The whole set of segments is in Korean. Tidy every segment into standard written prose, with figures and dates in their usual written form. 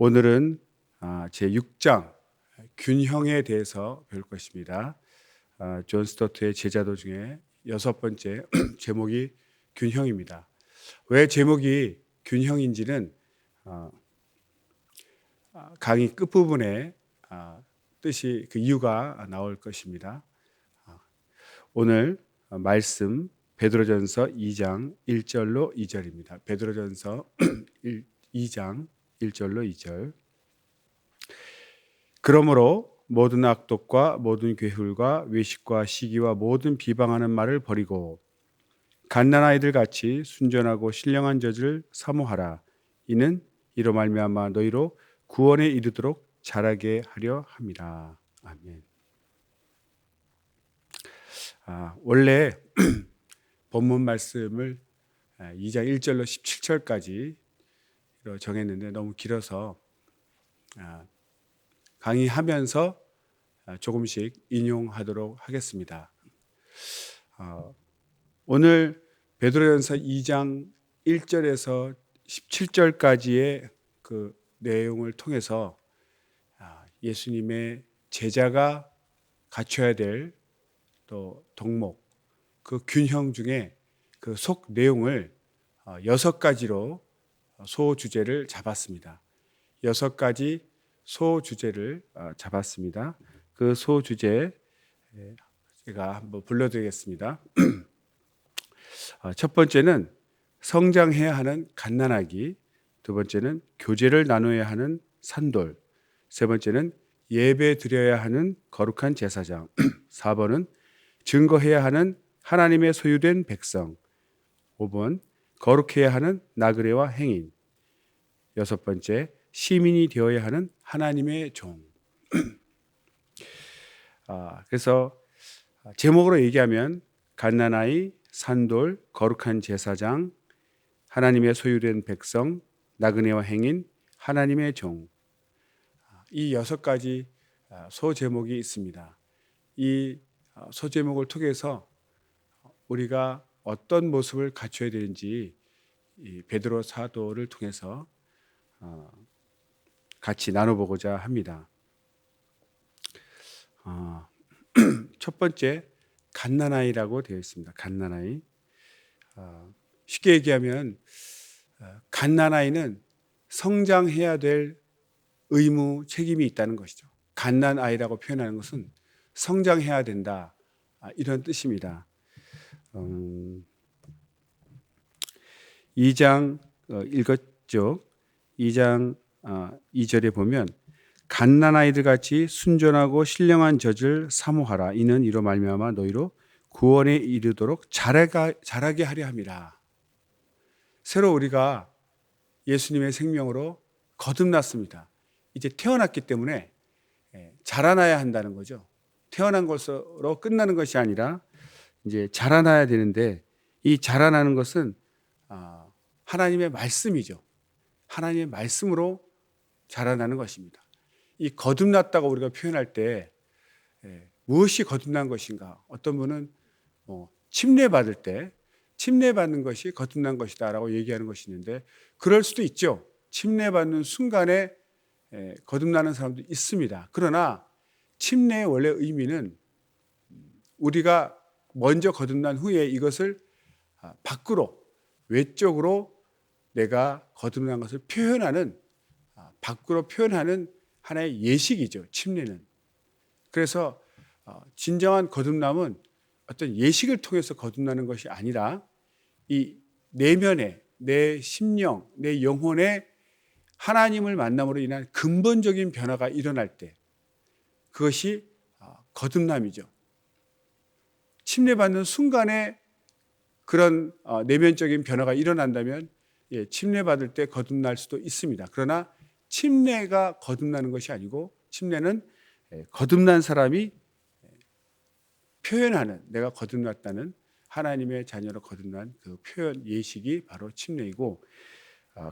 오늘은 제6장 균형에 대해서 배울 것입니다. 존 스토트의 제자도 중에 6번째 제목이 균형입니다. 왜 제목이 균형인지는 강의 끝부분에 뜻이 그 이유가 나올 것입니다. 오늘 말씀 베드로전서 2장 1절로 2절입니다. 베드로전서 2장 1절로 2절. 그러므로 모든 악독과 모든 괴hul과 외식과 시기와 모든 비방하는 말을 버리고 갓난아이들 같이 순전하고 신령한 젖을 사모하라. 이는 이로 말미암아 너희로 구원에 이르도록 자라게 하려 함이라. 아멘. 원래 본문 말씀을 2장 1절로 17절까지 정했는데 너무 길어서 강의하면서 조금씩 인용하도록 하겠습니다. 오늘 베드로전서 2장 1절에서 17절까지의 그 내용을 통해서 예수님의 제자가 갖춰야 될 또 덕목, 그 균형 중에 그 속 내용을 6가지로 소주제를 잡았습니다. 6가지 소주제를 잡았습니다. 그 소주제 제가 한번 불러드리겠습니다. 첫 번째는 성장해야 하는 갓난아기, 두 번째는 교제를 나눠야 하는 산돌, 세 번째는 예배 드려야 하는 거룩한 제사장, 4번은 증거해야 하는 하나님의 소유된 백성, 5번 거룩해야 하는 나그네와 행인, 6번째 시민이 되어야 하는 하나님의 종. 그래서 제목으로 얘기하면 갓난아이, 산돌, 거룩한 제사장, 하나님의 소유된 백성, 나그네와 행인, 하나님의 종. 이 6가지 소제목이 있습니다. 이 소제목을 통해서 우리가 어떤 모습을 갖춰야 되는지 이 베드로 사도를 통해서 같이 나눠보고자 합니다. 첫 번째 갓난아이라고 되어 있습니다. 갓난아이. 쉽게 얘기하면 갓난아이는 성장해야 될 의무, 책임이 있다는 것이죠. 갓난아이라고 표현하는 것은 성장해야 된다, 이런 뜻입니다. 2장 읽었죠. 2장 2절에 보면 갓난아이들 같이 순전하고 신령한 젖을 사모하라. 이는 이로 말미암아 너희로 구원에 이르도록 자라게 하려 함이라. 새로 우리가 예수님의 생명으로 거듭났습니다. 이제 태어났기 때문에 자라나야 한다는 거죠. 태어난 것으로 끝나는 것이 아니라 이제 자라나야 되는데, 이 자라나는 것은 하나님의 말씀이죠. 하나님의 말씀으로 자라나는 것입니다. 이 거듭났다고 우리가 표현할 때 무엇이 거듭난 것인가? 어떤 분은 침례받을 때 침례받는 것이 거듭난 것이다라고 얘기하는 것이 있는데, 그럴 수도 있죠. 침례받는 순간에 거듭나는 사람도 있습니다. 그러나 침례의 원래 의미는 우리가 먼저 거듭난 후에 이것을 밖으로, 외적으로 내가 거듭난 것을 표현하는, 밖으로 표현하는 하나의 예식이죠. 침례는. 그래서 진정한 거듭남은 어떤 예식을 통해서 거듭나는 것이 아니라 이 내면에, 내 심령, 내 영혼에 하나님을 만남으로 인한 근본적인 변화가 일어날 때, 그것이 거듭남이죠. 침례받는 순간에 그런 내면적인 변화가 일어난다면 침례받을 때 거듭날 수도 있습니다. 그러나 침례가 거듭나는 것이 아니고, 침례는 거듭난 사람이 표현하는, 내가 거듭났다는, 하나님의 자녀로 거듭난 그 표현 예식이 바로 침례이고,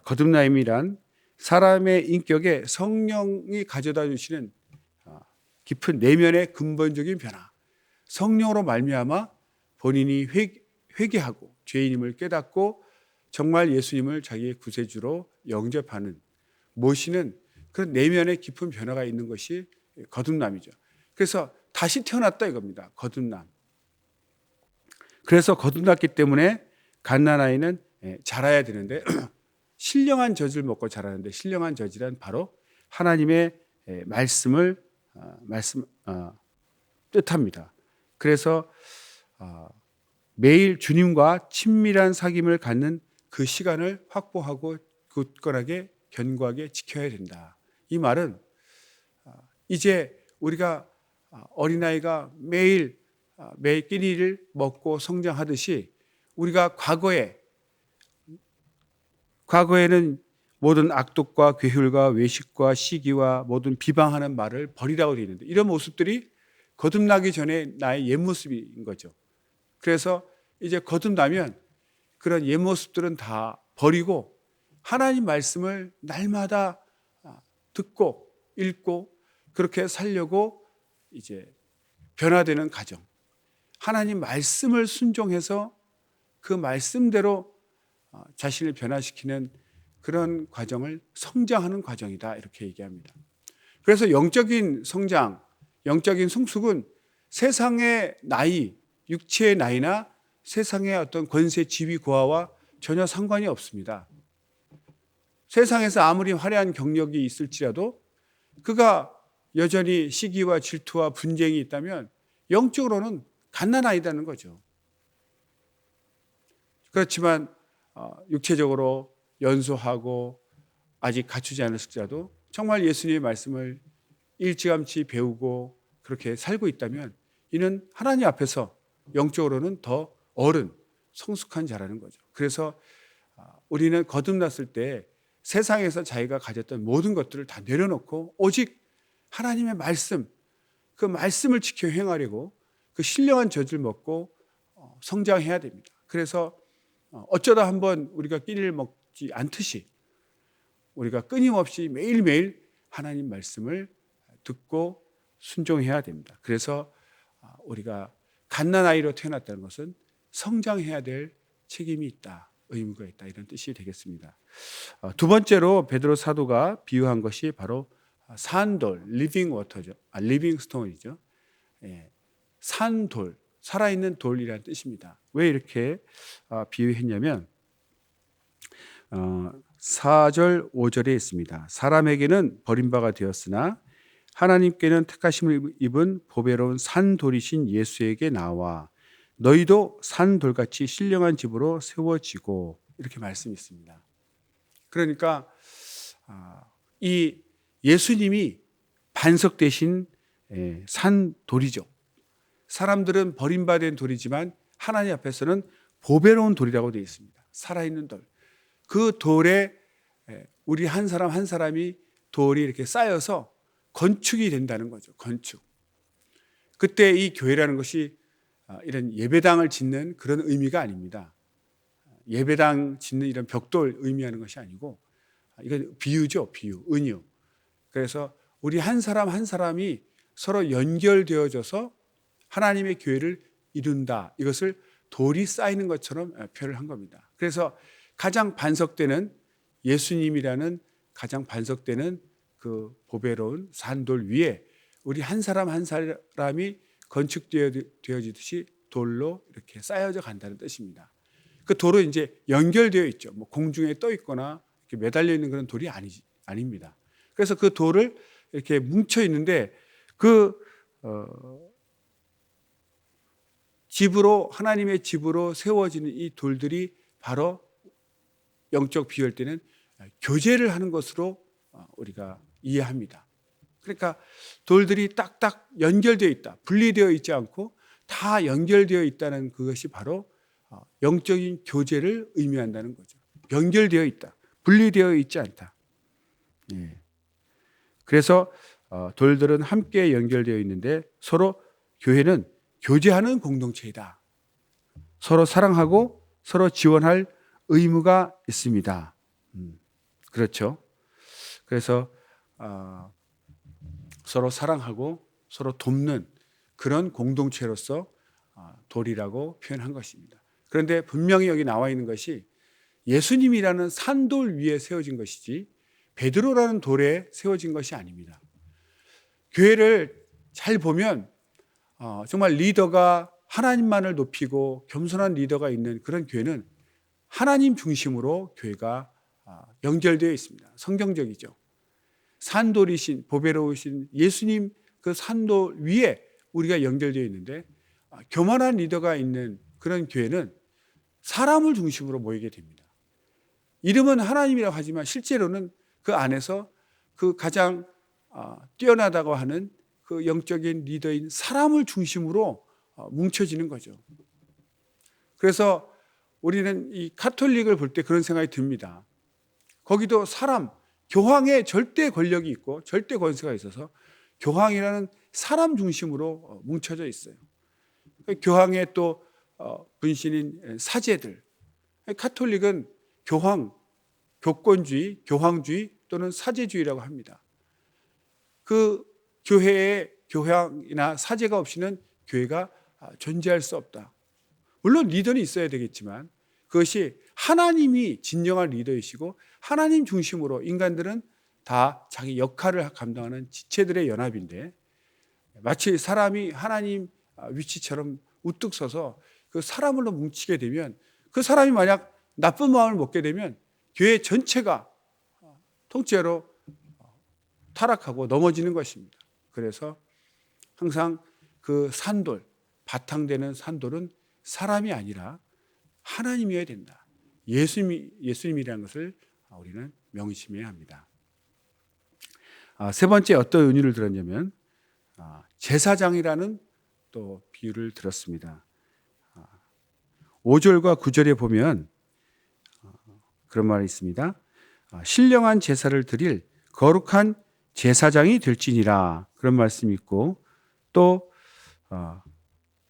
거듭남이란 사람의 인격에 성령이 가져다 주시는 깊은 내면의 근본적인 변화, 성령으로 말미암아 본인이 회개하고 죄인임을 깨닫고 정말 예수님을 자기의 구세주로 영접하는, 모시는 그런 내면의 깊은 변화가 있는 것이 거듭남이죠. 그래서 다시 태어났다 이겁니다. 거듭남. 그래서 거듭났기 때문에 갓난아이는 자라야 되는데 신령한 젖을 먹고 자라는데, 신령한 젖이란 바로 하나님의 말씀을 뜻합니다. 그래서 매일 주님과 친밀한 사귐을 갖는 그 시간을 확보하고 굳건하게 견고하게 지켜야 된다. 이 말은 이제 우리가 어린아이가 매일 끼니를 먹고 성장하듯이 우리가 과거에는 모든 악독과 괴휼과 외식과 시기와 모든 비방하는 말을 버리라고 되어 있는데, 이런 모습들이 거듭나기 전에 나의 옛 모습인 거죠. 그래서 이제 거듭나면 그런 옛 모습들은 다 버리고 하나님 말씀을 날마다 듣고 읽고 그렇게 살려고 이제 변화되는 과정. 하나님 말씀을 순종해서 그 말씀대로 자신을 변화시키는 그런 과정을 성장하는 과정이다, 이렇게 얘기합니다. 그래서 영적인 성장, 영적인 성숙은 세상의 나이, 육체의 나이나 세상의 어떤 권세, 지위, 고하와 전혀 상관이 없습니다. 세상에서 아무리 화려한 경력이 있을지라도 그가 여전히 시기와 질투와 분쟁이 있다면 영적으로는 갓난아이다는 거죠. 그렇지만 육체적으로 연소하고 아직 갖추지 않았을지라도 정말 예수님의 말씀을 일찌감치 배우고 그렇게 살고 있다면 이는 하나님 앞에서 영적으로는 더 어른, 성숙한 자라는 거죠. 그래서 우리는 거듭났을 때 세상에서 자기가 가졌던 모든 것들을 다 내려놓고 오직 하나님의 말씀, 그 말씀을 지켜 행하려고 그 신령한 젖을 먹고 성장해야 됩니다. 그래서 어쩌다 한번 우리가 끼니를 먹지 않듯이 우리가 끊임없이 매일매일 하나님 말씀을 듣고 순종해야 됩니다. 그래서 우리가 갓난아이로 태어났다는 것은 성장해야 될 책임이 있다, 의무가 있다, 이런 뜻이 되겠습니다. 두 번째로 베드로 사도가 비유한 것이 바로 산돌, 리빙 워터죠. 리빙 스톤이죠. 산돌, 살아있는 돌이라는 뜻입니다. 왜 이렇게 비유했냐면 4절 5절에 있습니다. 사람에게는 버림바가 되었으나 하나님께는 택하심을 입은 보배로운 산돌이신 예수에게 나와 너희도 산돌같이 신령한 집으로 세워지고, 이렇게 말씀이 있습니다. 그러니까 이 예수님이 반석 대신 산돌이죠. 사람들은 버림받은 돌이지만 하나님 앞에서는 보배로운 돌이라고 되어 있습니다. 살아있는 돌. 그 돌에 우리 한 사람 한 사람이 돌이 이렇게 쌓여서 건축이 된다는 거죠. 건축. 그때 이 교회라는 것이 이런 예배당을 짓는 그런 의미가 아닙니다. 예배당 짓는 이런 벽돌 의미하는 것이 아니고, 이건 비유죠. 비유, 은유. 그래서 우리 한 사람 한 사람이 서로 연결되어져서 하나님의 교회를 이룬다. 이것을 돌이 쌓이는 것처럼 표현을 한 겁니다. 그래서 가장 반석되는 예수님이라는 가장 반석되는 그 보배로운 산돌 위에 우리 한 사람 한 사람이 건축되어지듯이 돌로 이렇게 쌓여져 간다는 뜻입니다. 그 돌은 이제 연결되어 있죠. 뭐 공중에 떠 있거나 이렇게 매달려 있는 그런 돌이 아닙니다. 그래서 그 돌을 이렇게 뭉쳐 있는데 집으로, 하나님의 집으로 세워지는 이 돌들이 바로 영적 비유할 때는 교제를 하는 것으로 우리가 이해합니다. 그러니까 돌들이 딱딱 연결되어 있다, 분리되어 있지 않고 다 연결되어 있다는 그것이 바로 영적인 교제를 의미한다는 거죠. 연결되어 있다, 분리되어 있지 않다. 그래서 돌들은 함께 연결되어 있는데 서로 교회는 교제하는 공동체이다. 서로 사랑하고 서로 지원할 의무가 있습니다. 그렇죠. 그래서 서로 사랑하고 서로 돕는 그런 공동체로서 돌이라고 표현한 것입니다. 그런데 분명히 여기 나와 있는 것이 예수님이라는 산돌 위에 세워진 것이지 베드로라는 돌에 세워진 것이 아닙니다. 교회를 잘 보면 정말 리더가 하나님만을 높이고 겸손한 리더가 있는 그런 교회는 하나님 중심으로 교회가 연결되어 있습니다. 성경적이죠. 산돌이신 보배로우신 예수님 그 산돌 위에 우리가 연결되어 있는데 교만한 리더가 있는 그런 교회는 사람을 중심으로 모이게 됩니다. 이름은 하나님이라고 하지만 실제로는 그 안에서 그 가장 뛰어나다고 하는 그 영적인 리더인 사람을 중심으로 뭉쳐지는 거죠. 그래서 우리는 이 가톨릭을 볼 때 그런 생각이 듭니다. 거기도 사람, 교황의 절대 권력이 있고 절대 권세가 있어서 교황이라는 사람 중심으로 뭉쳐져 있어요. 교황의 또 분신인 사제들, 가톨릭은 교황, 교권주의, 교황주의 또는 사제주의라고 합니다. 그 교회에 교황이나 사제가 없이는 교회가 존재할 수 없다. 물론 리더는 있어야 되겠지만 그것이 하나님이 진정한 리더이시고 하나님 중심으로 인간들은 다 자기 역할을 감당하는 지체들의 연합인데 마치 사람이 하나님 위치처럼 우뚝 서서 그 사람으로 뭉치게 되면 그 사람이 만약 나쁜 마음을 먹게 되면 교회 전체가 통째로 타락하고 넘어지는 것입니다. 그래서 항상 그 산돌, 바탕되는 산돌은 사람이 아니라 하나님이어야 된다. 예수님이라는 것을 우리는 명심해야 합니다. 세 번째 어떤 은유를 들었냐면 제사장이라는 또 비유를 들었습니다. 5절과 9절에 보면 그런 말이 있습니다. 신령한 제사를 드릴 거룩한 제사장이 될지니라 그런 말씀이 있고 또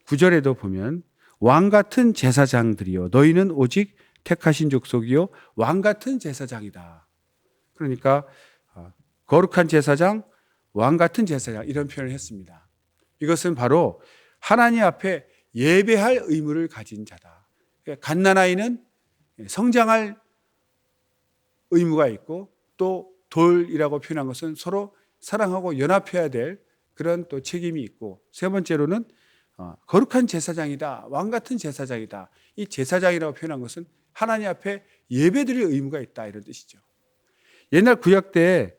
9절에도 보면 왕 같은 제사장들이요 너희는 오직 택하신 족속이요 왕 같은 제사장이다. 그러니까 거룩한 제사장, 왕 같은 제사장 이런 표현을 했습니다. 이것은 바로 하나님 앞에 예배할 의무를 가진 자다. 갓난아이는 성장할 의무가 있고 또 돌이라고 표현한 것은 서로 사랑하고 연합해야 될 그런 또 책임이 있고 세 번째로는 거룩한 제사장이다. 왕 같은 제사장이다. 이 제사장이라고 표현한 것은 하나님 앞에 예배드릴 의무가 있다 이런 뜻이죠. 옛날 구약 때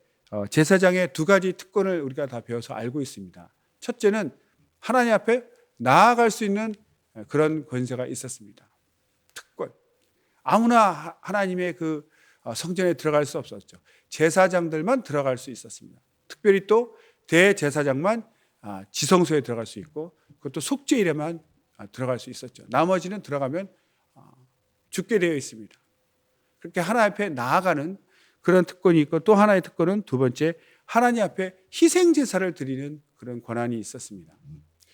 제사장의 두 가지 특권을 우리가 다 배워서 알고 있습니다. 첫째는 하나님 앞에 나아갈 수 있는 그런 권세가 있었습니다. 특권. 아무나 하나님의 그 성전에 들어갈 수 없었죠. 제사장들만 들어갈 수 있었습니다. 특별히 또 대제사장만 지성소에 들어갈 수 있고 그것도 속죄일에만 들어갈 수 있었죠. 나머지는 들어가면 죽게 되어 있습니다. 그렇게 하나님 앞에 나아가는 그런 특권이 있고 또 하나의 특권은 두 번째 하나님 앞에 희생제사를 드리는 그런 권한이 있었습니다.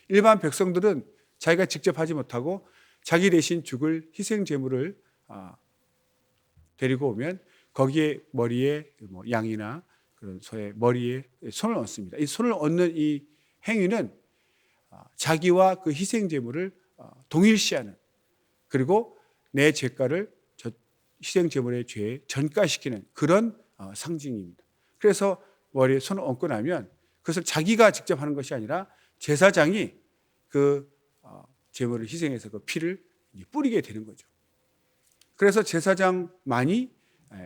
일반 백성들은 자기가 직접 하지 못하고 자기 대신 죽을 희생제물을 데리고 오면 거기에 머리에 양이나 그런 소의 머리에 손을 얹습니다. 이 손을 얹는 이 행위는 자기와 그 희생제물을 동일시하는 그리고 내 죄가를 희생제물의 죄에 전가시키는 그런 상징입니다. 그래서 머리에 손을 얹고 나면 그것을 자기가 직접 하는 것이 아니라 제사장이 그 제물을 희생해서 그 피를 뿌리게 되는 거죠. 그래서 제사장만이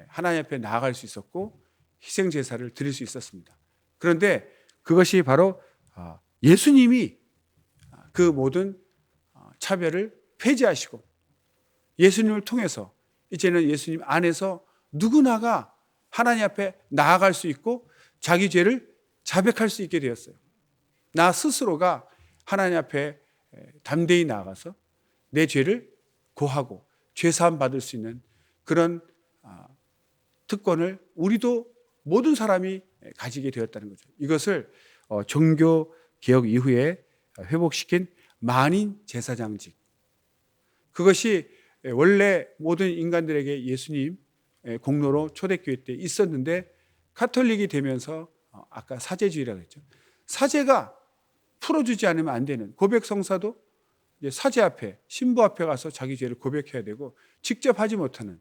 하나님 앞에 나아갈 수 있었고 희생제사를 드릴 수 있었습니다. 그런데 그것이 바로 예수님이 그 모든 차별을 폐지하시고 예수님을 통해서 이제는 예수님 안에서 누구나가 하나님 앞에 나아갈 수 있고 자기 죄를 자백할 수 있게 되었어요. 나 스스로가 하나님 앞에 담대히 나아가서 내 죄를 고하고 죄사함 받을 수 있는 그런 특권을 우리도 모든 사람이 가지게 되었다는 거죠. 이것을 종교 개혁 이후에 회복시킨 만인 제사장직. 그것이 원래 모든 인간들에게 예수님 공로로 초대교회 때 있었는데 가톨릭이 되면서 아까 사제주의라고 했죠. 사제가 풀어주지 않으면 안 되는 고백성사도 이제 사제 앞에 신부 앞에 가서 자기 죄를 고백해야 되고 직접 하지 못하는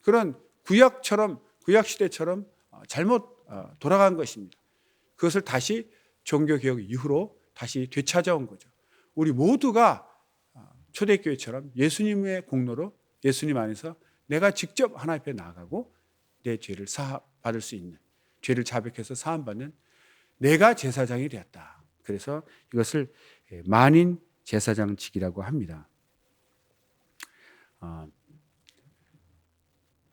그런 구약시대처럼 잘못 돌아간 것입니다. 그것을 다시 종교개혁 이후로 다시 되찾아온 거죠. 우리 모두가 초대교회처럼 예수님의 공로로 예수님 안에서 내가 직접 하나님 앞에 나아가고 내 죄를 사함받을 수 있는, 죄를 자백해서 사함받는 내가 제사장이 되었다. 그래서 이것을 만인 제사장직이라고 합니다.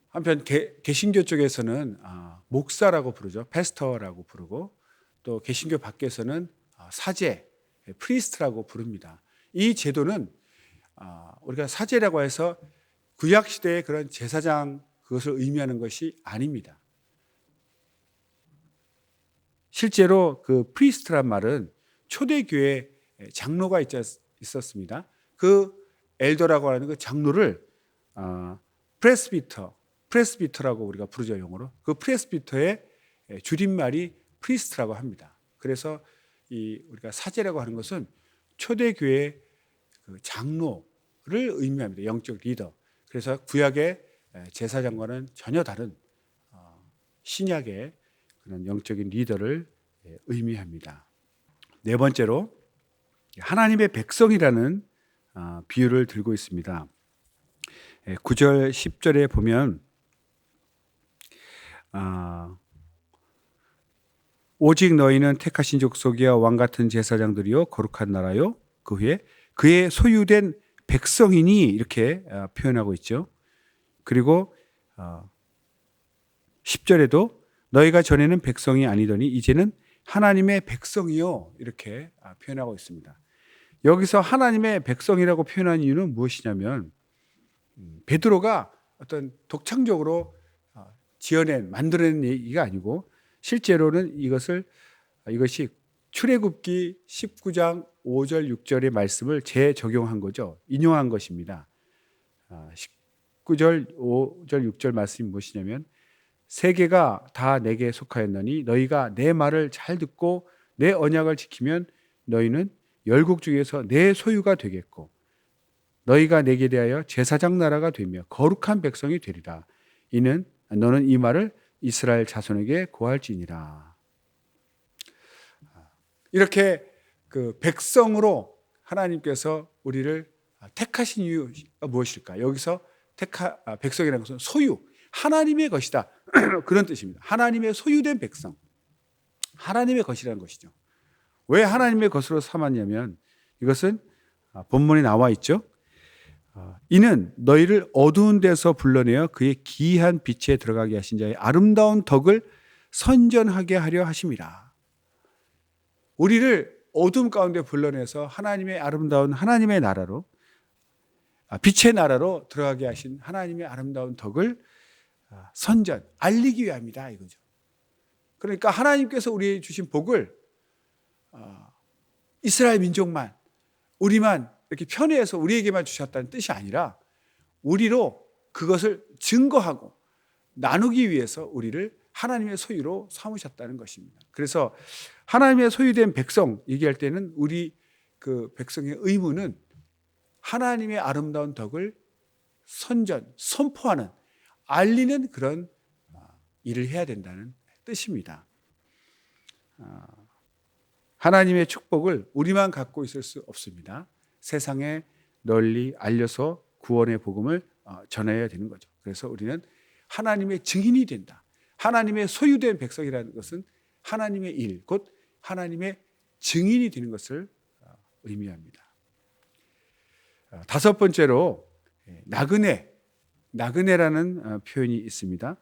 한편 개신교 쪽에서는 목사라고 부르죠. 패스터라고 부르고, 또 개신교 밖에서는 사제, 프리스트라고 부릅니다. 이 제도는 우리가 사제라고 해서 구약 시대의 그런 제사장 그것을 의미하는 것이 아닙니다. 실제로 그 프리스트란 말은 초대교회 장로가 있었습니다. 그 엘더라고 하는 그 장로를 프레스비터라고 우리가 부르죠, 용어로. 그 프레스비터의 줄임말이 프리스트라고 합니다. 그래서 우리가 사제라고 하는 것은 초대교회 그 장로를 의미합니다. 영적 리더. 그래서 구약의 제사장과는 전혀 다른 신약의 그런 영적인 리더를 의미합니다. 네 번째로 하나님의 백성이라는 비유를 들고 있습니다. 9절 10절에 보면 오직 너희는 택하신 족속이여 왕같은 제사장들이요 거룩한 나라요 그 후에 그의 소유된 백성이니 이렇게 표현하고 있죠. 그리고 10절에도 너희가 전에는 백성이 아니더니 이제는 하나님의 백성이요 이렇게 표현하고 있습니다. 여기서 하나님의 백성이라고 표현한 이유는 무엇이냐면 베드로가 어떤 독창적으로 만들어낸 얘기가 아니고 실제로는 이것이 출애굽기 19장 5절 6절의 말씀을 재적용한 거죠. 인용한 것입니다. 19절 5절 6절 말씀이 무엇이냐면 세계가 다 내게 속하였느니 너희가 내 말을 잘 듣고 내 언약을 지키면 너희는 열국 중에서 내 소유가 되겠고 너희가 내게 대하여 제사장 나라가 되며 거룩한 백성이 되리라. 이는 너는 이 말을 이스라엘 자손에게 고할지니라. 이렇게 그 백성으로 하나님께서 우리를 택하신 이유가 무엇일까? 여기서 백성이라는 것은 소유, 하나님의 것이다. 그런 뜻입니다. 하나님의 소유된 백성. 하나님의 것이라는 것이죠. 왜 하나님의 것으로 삼았냐면 이것은 본문에 나와 있죠. 이는 너희를 어두운 데서 불러내어 그의 기이한 빛에 들어가게 하신 자의 아름다운 덕을 선전하게 하려 하심이라. 우리를 어둠 가운데 불러내서 하나님의 아름다운 하나님의 나라로 빛의 나라로 들어가게 하신 하나님의 아름다운 덕을 알리기 위함이다 이거죠. 그러니까 하나님께서 우리에게 주신 복을 이스라엘 민족만 우리만 이렇게 편애해서 우리에게만 주셨다는 뜻이 아니라 우리로 그것을 증거하고 나누기 위해서 우리를 하나님의 소유로 삼으셨다는 것입니다. 그래서 하나님의 소유된 백성 얘기할 때는 우리 그 백성의 의무는 하나님의 아름다운 덕을 선포하는, 알리는 그런 일을 해야 된다는 뜻입니다. 하나님의 축복을 우리만 갖고 있을 수 없습니다. 세상에 널리 알려서 구원의 복음을 전해야 되는 거죠. 그래서 우리는 하나님의 증인이 된다. 하나님의 소유된 백성이라는 것은 하나님의 일, 곧 하나님의 증인이 되는 것을 의미합니다. 다섯 번째로 나그네라는 표현이 있습니다.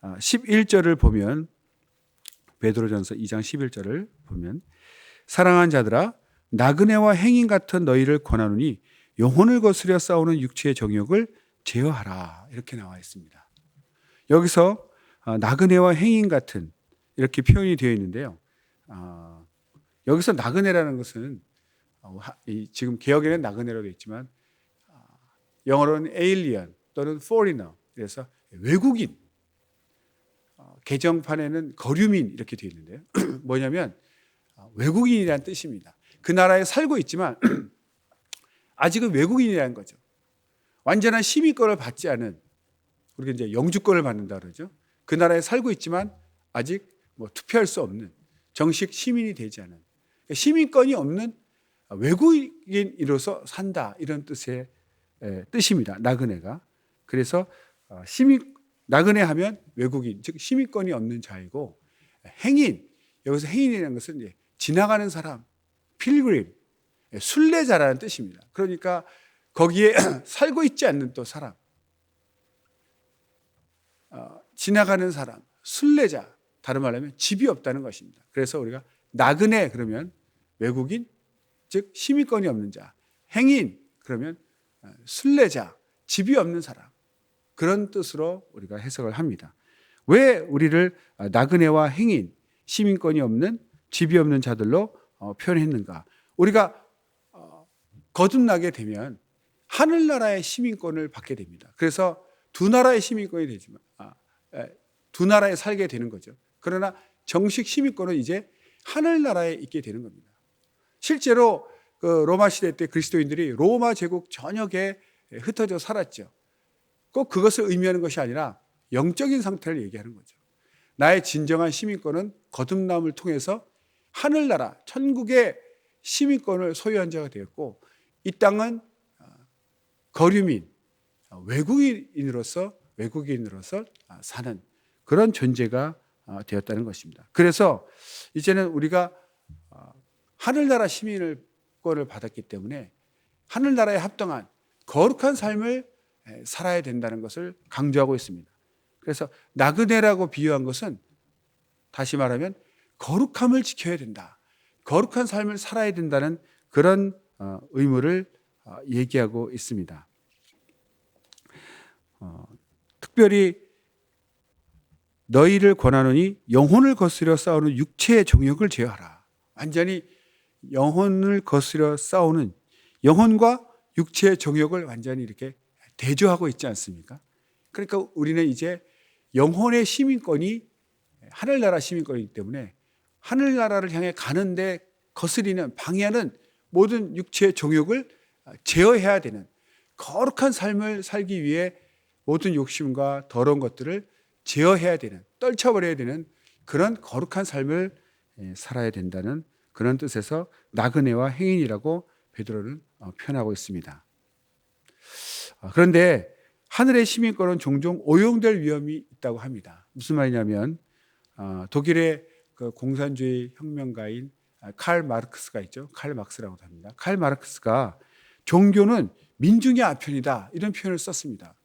11절을 보면 베드로전서 2장 11절을 보면 사랑하는 자들아 나그네와 행인 같은 너희를 권하노니 영혼을 거스려 싸우는 육체의 정욕을 제어하라 이렇게 나와 있습니다. 여기서 나그네와 행인 같은 이렇게 표현이 되어 있는데요. 여기서 나그네라는 것은 지금 개역에는 나그네로 되어 있지만 영어로는 alien 또는 foreigner 그래서 외국인 개정판에는 거류민 이렇게 되어 있는데요. 뭐냐면 외국인이라는 뜻입니다. 그 나라에 살고 있지만 아직은 외국인이라는 거죠. 완전한 시민권을 받지 않은 우리가 이제 영주권을 받는다 그러죠. 그 나라에 살고 있지만 아직 뭐 투표할 수 없는 정식 시민이 되지 않은 시민권이 없는 외국인으로서 산다 이런 뜻의 뜻입니다. 나그네가. 그래서 나그네 하면 외국인 즉 시민권이 없는 자이고 행인 여기서 행인이라는 것은 이제 지나가는 사람 필그림 순례자라는 뜻입니다. 그러니까 거기에 살고 있지 않는 또 사람 지나가는 사람 순례자 다른 말로 하면 집이 없다는 것입니다. 그래서 우리가 나그네 그러면 외국인 즉 시민권이 없는 자 행인 그러면 순례자 집이 없는 사람 그런 뜻으로 우리가 해석을 합니다. 왜 우리를 나그네와 행인 시민권이 없는 집이 없는 자들로 표현했는가? 우리가 거듭나게 되면 하늘나라의 시민권을 받게 됩니다. 그래서 두 나라의 시민권이 되지만 두 나라에 살게 되는 거죠. 그러나 정식 시민권은 이제 하늘나라에 있게 되는 겁니다. 실제로 그 로마 시대 때 그리스도인들이 로마 제국 전역에 흩어져 살았죠. 꼭 그것을 의미하는 것이 아니라 영적인 상태를 얘기하는 거죠. 나의 진정한 시민권은 거듭남을 통해서 하늘나라 천국의 시민권을 소유한 자가 되었고 이 땅은 거류민 외국인으로서 사는 그런 존재가 되었다는 것입니다. 그래서 이제는 우리가 하늘나라 시민권을 받았기 때문에 하늘나라에 합당한 거룩한 삶을 살아야 된다는 것을 강조하고 있습니다. 그래서 나그네라고 비유한 것은 다시 말하면 거룩함을 지켜야 된다. 거룩한 삶을 살아야 된다는 그런 의무를 얘기하고 있습니다. 특별히 너희를 권하노니 영혼을 거스려 싸우는 육체의 정욕을 제어하라. 완전히 영혼을 거스려 싸우는 영혼과 육체의 정욕을 완전히 이렇게 대조하고 있지 않습니까? 그러니까 우리는 이제 영혼의 시민권이 하늘나라 시민권이기 때문에 하늘나라를 향해 가는데 거스리는 방해하는 모든 육체의 정욕을 제어해야 되는 거룩한 삶을 살기 위해 모든 욕심과 더러운 것들을 제어해야 되는 떨쳐버려야 되는 그런 거룩한 삶을 살아야 된다는 그런 뜻에서 나그네와 행인이라고 베드로는 표현하고 있습니다. 그런데 하늘의 시민권은 종종 오용될 위험이 있다고 합니다. 무슨 말이냐면 독일의 그 공산주의 혁명가인 칼 마르크스가 있죠. 칼 막스라고도 합니다. 칼 마르크스가 종교는 민중의 아편이다 이런 표현을 썼습니다.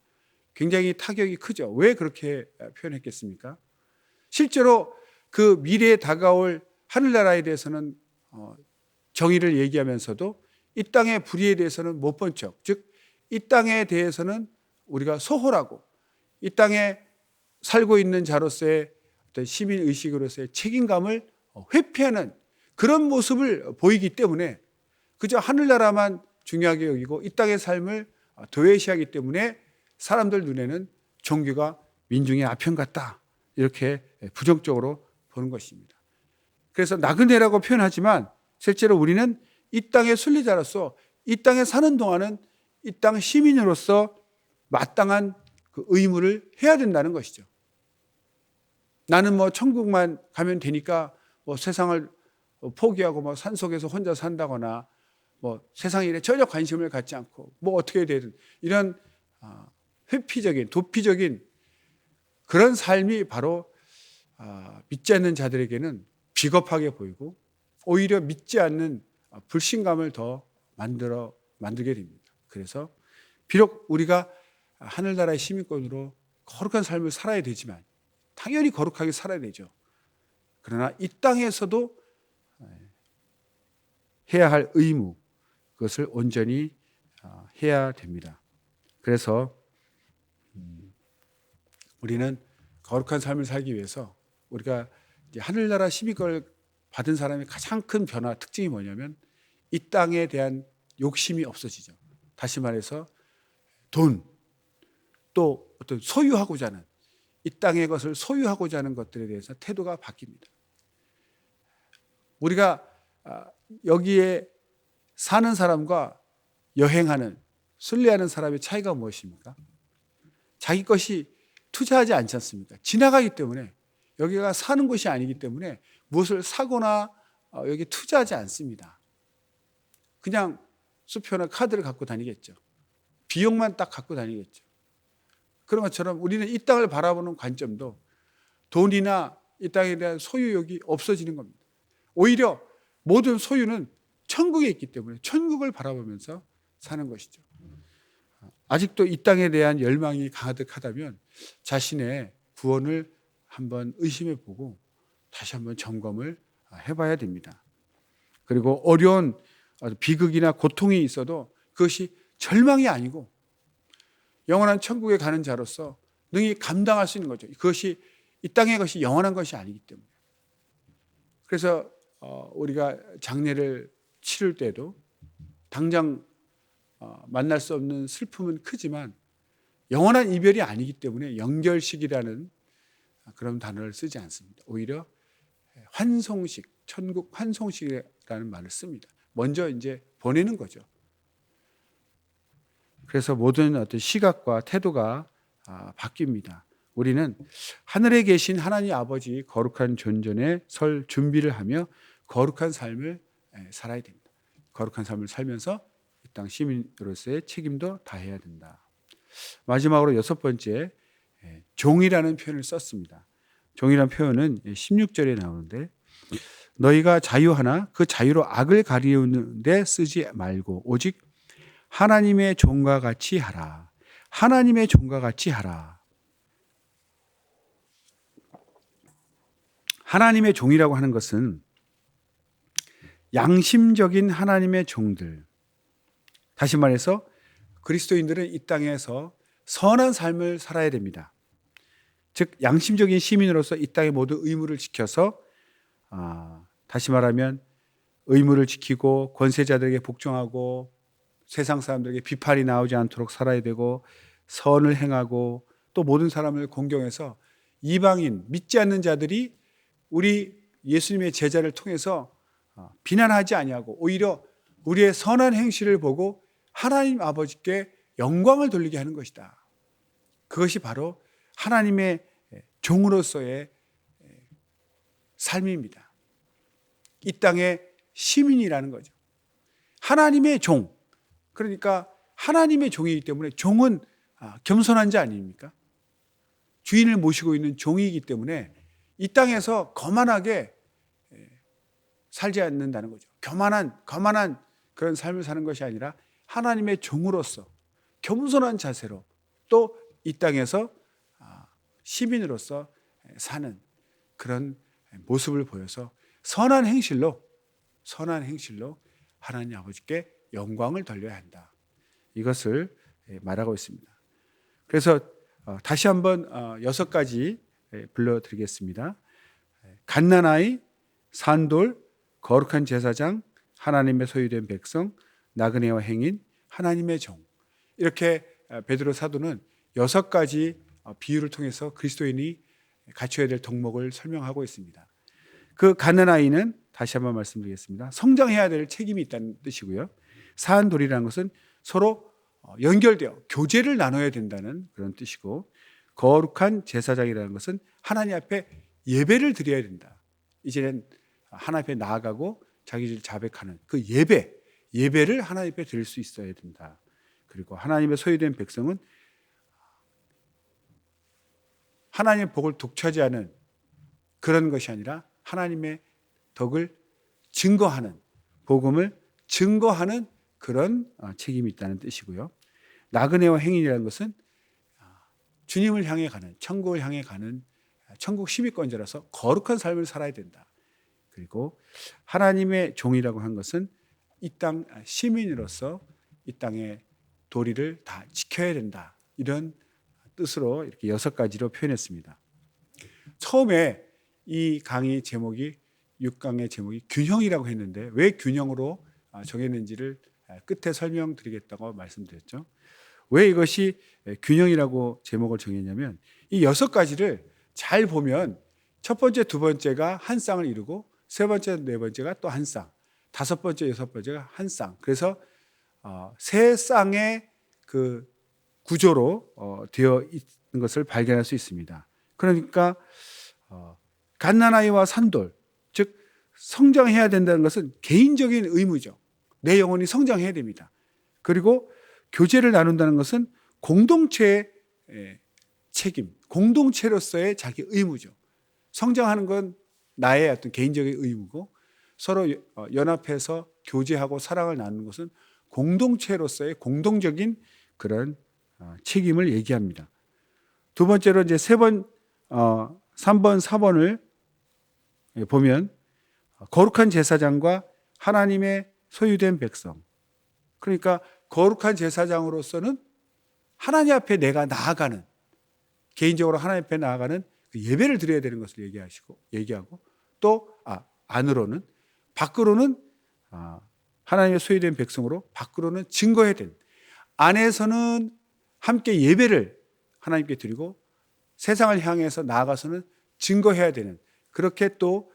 굉장히 타격이 크죠. 왜 그렇게 표현했겠습니까? 실제로 그 미래에 다가올 하늘나라에 대해서는 정의를 얘기하면서도 이 땅의 불의에 대해서는 못 본 척, 즉 이 땅에 대해서는 우리가 소홀하고 이 땅에 살고 있는 자로서의 어떤 시민의식으로서의 책임감을 회피하는 그런 모습을 보이기 때문에 그저 하늘나라만 중요하게 여기고 이 땅의 삶을 도외시하기 때문에 사람들 눈에는 종교가 민중의 아편 같다 이렇게 부정적으로 보는 것입니다. 그래서 나그네라고 표현하지만 실제로 우리는 이 땅의 순례자로서 이 땅에 사는 동안은 이 땅 시민으로서 마땅한 그 의무를 해야 된다는 것이죠. 나는 뭐 천국만 가면 되니까 뭐 세상을 포기하고 뭐 산속에서 혼자 산다거나 뭐 세상 일에 전혀 관심을 갖지 않고 뭐 어떻게 되든 이런 회피적인 도피적인 그런 삶이 바로 믿지 않는 자들에게는 비겁하게 보이고 오히려 믿지 않는 불신감을 더 만들게 됩니다. 그래서 비록 우리가 하늘나라의 시민권으로 거룩한 삶을 살아야 되지만 당연히 거룩하게 살아야 되죠. 그러나 이 땅에서도 해야 할 의무 그것을 온전히 해야 됩니다. 그래서 우리는 거룩한 삶을 살기 위해서 우리가 이제 하늘나라 시민권을 받은 사람의 가장 큰 변화 특징이 뭐냐면 이 땅에 대한 욕심이 없어지죠. 다시 말해서 돈, 또 어떤 소유하고자 하는 이 땅의 것을 소유하고자 하는 것들에 대해서 태도가 바뀝니다. 우리가 여기에 사는 사람과 여행하는 순례하는 사람의 차이가 무엇입니까? 자기 것이 투자하지 않지 않습니까? 지나가기 때문에 여기가 사는 곳이 아니기 때문에 무엇을 사거나 여기 투자하지 않습니다. 그냥 수표나 카드를 갖고 다니겠죠. 비용만 딱 갖고 다니겠죠. 그런 것처럼 우리는 이 땅을 바라보는 관점도 돈이나 이 땅에 대한 소유욕이 없어지는 겁니다. 오히려 모든 소유는 천국에 있기 때문에 천국을 바라보면서 사는 것이죠. 아직도 이 땅에 대한 열망이 가득하다면 자신의 구원을 한번 의심해 보고 다시 한번 점검을 해봐야 됩니다. 그리고 어려운 비극이나 고통이 있어도 그것이 절망이 아니고 영원한 천국에 가는 자로서 능히 감당할 수 있는 거죠. 그것이 이 땅의 것이 영원한 것이 아니기 때문에. 그래서 우리가 장례를 치를 때도 당장 만날 수 없는 슬픔은 크지만 영원한 이별이 아니기 때문에 영결식이라는 그런 단어를 쓰지 않습니다. 오히려 환송식, 천국 환송식이라는 말을 씁니다. 먼저 이제 보내는 거죠. 그래서 모든 어떤 시각과 태도가 바뀝니다. 우리는 하늘에 계신 하나님 아버지 거룩한 존전에 설 준비를 하며 거룩한 삶을 살아야 됩니다. 거룩한 삶을 살면서 이 땅 시민으로서의 책임도 다해야 된다. 마지막으로 6번째, 종이라는 표현을 썼습니다. 종이라는 표현은 16절에 나오는데 너희가 자유하나 그 자유로 악을 가리우는데 쓰지 말고 오직 하나님의 종과 같이 하라. 하나님의 종과 같이 하라. 하나님의 종이라고 하는 것은 양심적인 하나님의 종들. 다시 말해서 그리스도인들은 이 땅에서 선한 삶을 살아야 됩니다. 즉 양심적인 시민으로서 이 땅의 모든 의무를 지켜서 다시 말하면 의무를 지키고 권세자들에게 복종하고 세상 사람들에게 비판이 나오지 않도록 살아야 되고 선을 행하고 또 모든 사람을 공경해서 이방인 믿지 않는 자들이 우리 예수님의 제자를 통해서 비난하지 아니하고 오히려 우리의 선한 행실을 보고 하나님 아버지께 영광을 돌리게 하는 것이다. 그것이 바로 하나님의 종으로서의 삶입니다. 이 땅의 시민이라는 거죠. 하나님의 종. 그러니까 하나님의 종이기 때문에 종은 겸손한 자 아닙니까? 주인을 모시고 있는 종이기 때문에 이 땅에서 거만하게 살지 않는다는 거죠. 거만한 그런 삶을 사는 것이 아니라 하나님의 종으로서 겸손한 자세로 또 이 땅에서 시민으로서 사는 그런 모습을 보여서 선한 행실로 하나님 아버지께 영광을 돌려야 한다. 이것을 말하고 있습니다. 그래서 다시 한번 6가지 불러드리겠습니다. 갓난아이, 산돌, 거룩한 제사장, 하나님의 소유된 백성, 나그네와 행인, 하나님의 종. 이렇게 베드로 사도는 6가지 비유를 통해서 그리스도인이 갖춰야 될 덕목을 설명하고 있습니다. 그 갓난아이는 다시 한번 말씀드리겠습니다. 성장해야 될 책임이 있다는 뜻이고요. 산돌이라는 것은 서로 연결되어 교제를 나눠야 된다는 그런 뜻이고, 거룩한 제사장이라는 것은 하나님 앞에 예배를 드려야 된다. 이제는 하나님 앞에 나아가고 자기를 자백하는 그 예배를 하나님 앞에 드릴 수 있어야 된다. 그리고 하나님의 소유된 백성은 하나님의 복을 독차지하는 그런 것이 아니라 하나님의 덕을 증거하는, 복음을 증거하는 그런 책임이 있다는 뜻이고요. 나그네와 행인이라는 것은 주님을 향해 가는, 천국을 향해 가는 천국 시민권자라서 거룩한 삶을 살아야 된다. 그리고 하나님의 종이라고 한 것은 이 땅 시민으로서 이 땅의 도리를 다 지켜야 된다. 이런 뜻으로 이렇게 6가지로 표현했습니다. 처음에 이 강의 제목이 6강의 제목이 균형이라고 했는데 왜 균형으로 정했는지를 끝에 설명드리겠다고 말씀드렸죠. 왜 이것이 균형이라고 제목을 정했냐면 이 6가지를 잘 보면 첫 번째, 두 번째가 한 쌍을 이루고 세 번째, 네 번째가 또 한 쌍, 다섯 번째, 여섯 번째가 한 쌍. 그래서 세 쌍의 그 구조로 되어 있는 것을 발견할 수 있습니다. 그러니까 갓난아이와 산돌, 즉 성장해야 된다는 것은 개인적인 의무죠. 내 영혼이 성장해야 됩니다. 그리고 교제를 나눈다는 것은 공동체의 책임, 공동체로서의 자기 의무죠. 성장하는 건 나의 어떤 개인적인 의무고, 서로 연합해서 교제하고 사랑을 나누는 것은 공동체로서의 공동적인 그런 책임을 얘기합니다. 두 번째로 이제 3번, 3번, 4번을 보면 거룩한 제사장과 하나님의 소유된 백성. 그러니까 거룩한 제사장으로서는 하나님 앞에 내가 나아가는, 개인적으로 하나님 앞에 나아가는 그 예배를 드려야 되는 것을 얘기하고, 또 안으로는, 밖으로는 하나님의 소유된 백성으로, 밖으로는 증거해야 되는, 안에서는 함께 예배를 하나님께 드리고 세상을 향해서 나아가서는 증거해야 되는, 그렇게 또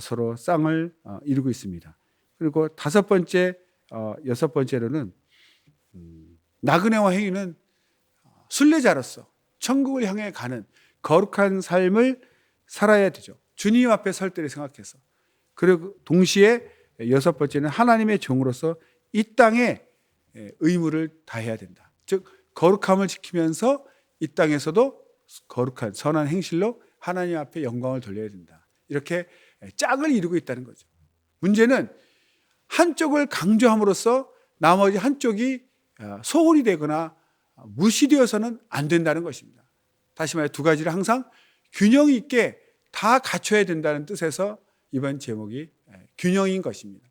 서로 쌍을 이루고 있습니다. 그리고 5번째, 6번째로는 나그네와 행위는 순례자로서 천국을 향해 가는 거룩한 삶을 살아야 되죠. 주님 앞에 설 때를 생각해서. 그리고 동시에 6번째는 하나님의 종으로서 이 땅에 의무를 다해야 된다. 즉 거룩함을 지키면서 이 땅에서도 거룩한 선한 행실로 하나님 앞에 영광을 돌려야 된다. 이렇게 짝을 이루고 있다는 거죠. 문제는 한쪽을 강조함으로써 나머지 한쪽이 소홀히 되거나 무시되어서는 안 된다는 것입니다. 다시 말해 두 가지를 항상 균형 있게 다 갖춰야 된다는 뜻에서 이번 제목이 균형인 것입니다.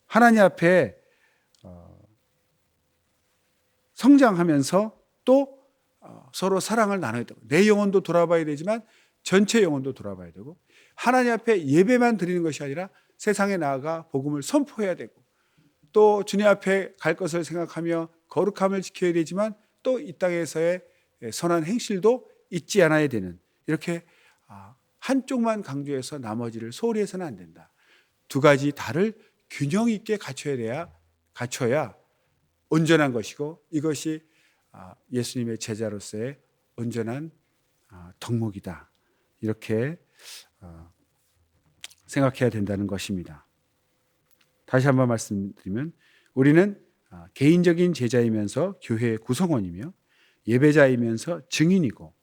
하나님 앞에 성장하면서 또 서로 사랑을 나눠야 되고, 내 영혼도 돌아봐야 되지만 전체 영혼도 돌아봐야 되고, 하나님 앞에 예배만 드리는 것이 아니라 세상에 나아가 복음을 선포해야 되고, 또 주님 앞에 갈 것을 생각하며 거룩함을 지켜야 되지만 또 이 땅에서의 선한 행실도 잊지 않아야 되는, 이렇게 한쪽만 강조해서 나머지를 소홀히 해서는 안 된다. 두 가지 다를 균형 있게 갖춰야 온전한 것이고, 이것이 예수님의 제자로서의 온전한 덕목이다. 이렇게 생각해야 된다는 것입니다. 다시 한번 말씀드리면 우리는 개인적인 제자이면서 교회의 구성원이며 예배자이면서 증인이고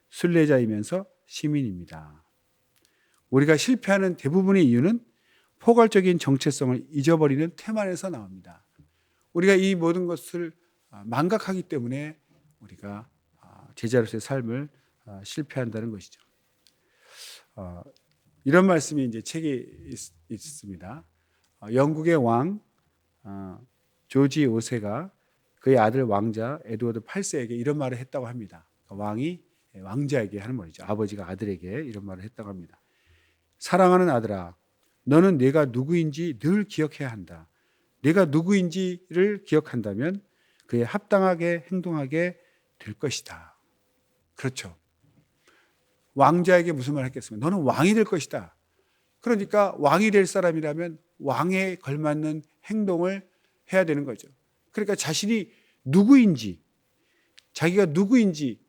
순례자이면서 시민입니다. 우리가 실패하는 대부분의 이유는 포괄적인 정체성을 잊어버리는 태만에서 나옵니다. 우리가 이 모든 것을 망각하기 때문에 우리가 제자로서의 삶을 실패한다는 것이죠. 이런 말씀이 이제 책에 있습니다. 영국의 왕 조지 5세가 그의 아들 왕자 에드워드 8세에게 이런 말을 했다고 합니다. 왕이 왕자에게 하는 말이죠. 아버지가 아들에게 이런 말을 했다고 합니다. 사랑하는 아들아, 너는 내가 누구인지 늘 기억해야 한다. 내가 누구인지를 기억한다면 그에 합당하게 행동하게 될 것이다. 그렇죠. 왕자에게 무슨 말을 했겠습니까? 너는 왕이 될 것이다. 그러니까 왕이 될 사람이라면 왕에 걸맞는 행동을 해야 되는 거죠. 그러니까 자신이 누구인지, 자기가 누구인지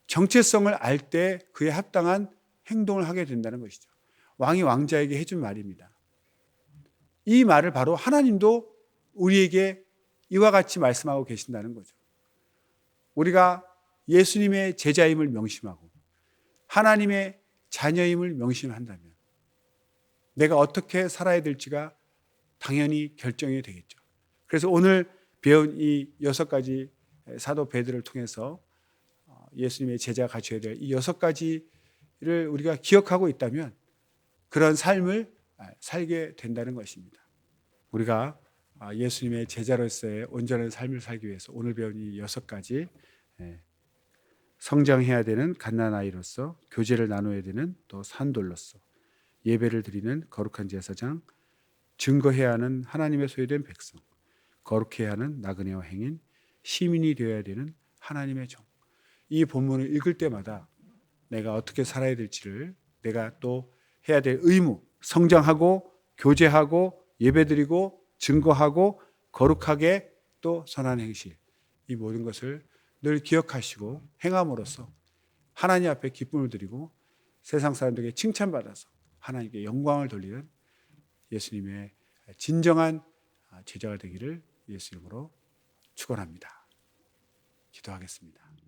정체성을 알 때 그에 합당한 행동을 하게 된다는 것이죠. 왕이 왕자에게 해준 말입니다. 이 말을 바로 하나님도 우리에게 이와 같이 말씀하고 계신다는 거죠. 우리가 예수님의 제자임을 명심하고 하나님의 자녀임을 명심한다면 내가 어떻게 살아야 될지가 당연히 결정이 되겠죠. 그래서 오늘 배운 이 6가지 사도 베드로를 통해서 예수님의 제자가 갖춰야 될 이 6가지를 우리가 기억하고 있다면 그런 삶을 살게 된다는 것입니다. 우리가 예수님의 제자로서의 온전한 삶을 살기 위해서 오늘 배운 이 6가지, 성장해야 되는 갓난아이로서, 교제를 나눠야 되는 또 산돌로서, 예배를 드리는 거룩한 제사장, 증거해야 하는 하나님의 소유된 백성, 거룩해야 하는 나그네와 행인, 시민이 되어야 되는 하나님의 종. 이 본문을 읽을 때마다 내가 어떻게 살아야 될지를, 내가 또 해야 될 의무, 성장하고 교제하고 예배드리고 증거하고 거룩하게 또 선한 행실, 이 모든 것을 늘 기억하시고 행함으로써 하나님 앞에 기쁨을 드리고 세상 사람들에게 칭찬받아서 하나님께 영광을 돌리는 예수님의 진정한 제자가 되기를 예수 이름으로 축원합니다. 기도하겠습니다.